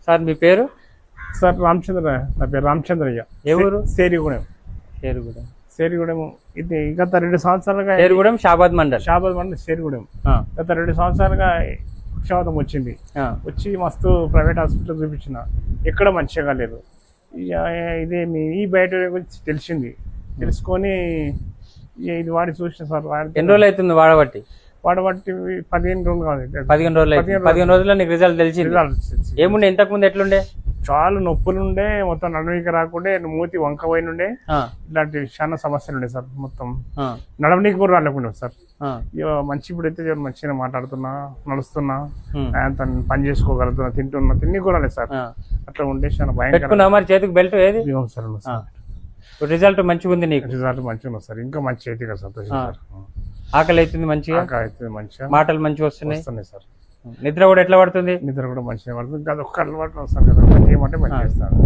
Sir మీ పేరు? Sir Ramachandra, నా పేరు రామచంద్రయ్య. ఏ ఊరు? సేరిగూడెం. సేరిగూడెం ఇది గత 2 సంవత్సరాలుగా సేరిగూడెం షాబాద్ మండల్ సేరిగూడెం గత 2 సంవత్సరాలుగా పక్షవాతం వచ్చింది. వచ్చి మస్తు ప్రైవేట్ హాస్పిటల్ చూపించిన, ఎక్కడ మంచిగా లేదు. ఇదే ఈ బయట గురించి తెలుసుకొని ఇది వాడి చూసిన సార్. ఎన్ని రోజులు అవుతుంది వాడబట్టి? 15 రోజులు కాదు, 15 రోజులు. 15 రోజుల్లో నీకు రిజల్ట్ తెలిసింది. ఏముండే ఇంతకు ముందు ఎట్లుండే? చాలా నొప్పులు ఉండే, మొత్తం నడవనీకి రాకుండే, మూతి వంక పోయినుండే, ఇలాంటి చాలా సమస్యలు ఉండే సార్. మొత్తం నడవనీకి కూడా రాలేకుండా సార్. మంచి ఇప్పుడైతే మంచిగా మాట్లాడుతున్నా, నడుస్తున్నా, పని చేసుకోగలుగుతున్నా, తిండి కూడా లేదు సార్. అట్లా ఉండే చాలా భయంకర. మరి చేతికి బెల్ట్ ఏది సార్? రిజల్ట్ మంచిగా ఉంది నీకు? రిజల్ట్ మంచిగా ఉంది సార్. ఇంకా మంచి అయితే కదా సంతోషం సార్. ఆకలి అవుతుంది మంచిగా, మాటలు మంచిగా వస్తున్నాయి సార్. నిద్ర కూడా ఎట్లా పడుతుంది? నిద్ర కూడా మంచిగా పడుతుంది. అది ఒక్క అలవాటు వస్తాను కదా, ఏమంటే మంచిగా చేస్తాను.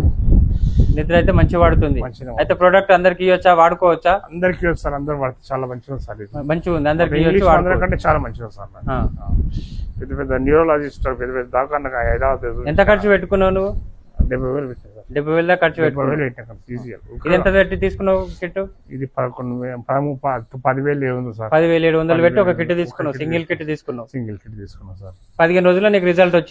నిద్ర అయితే మంచిగా పడుతుంది. అయితే ప్రోడక్ట్ అందరికి ఇవ్వచ్చా, వాడుకోవచ్చా? అందరికి ఇవ్వచ్చు సార్, అందరు వాడితే చాలా మంచిగా ఉంది సార్. మంచిగా ఉంది, అందరికి అందరికంటే చాలా మంచిగా ఉంది సార్. పెద్ద పెద్ద న్యూరాలజిస్ట్, పెద్ద పెద్ద దాకా హైదరాబాద్. ఎంత ఖర్చు పెట్టుకున్నావు నువ్వు? 70,000 పెట్టాను సార్. 70,000 దాకా ఖర్చు పెట్టుకున్నావు. ఇది ఎంత పెట్టి తీసుకున్నావు కిట్? ఇది 10,000 ఉంది సార్. 10,700 పెట్టి ఒక కిట్ తీసుకున్నావు, సింగిల్ కిట్ తీసుకున్నావు సార్. 15 రోజుల్లో నీకు రిజల్ట్ వచ్చింది.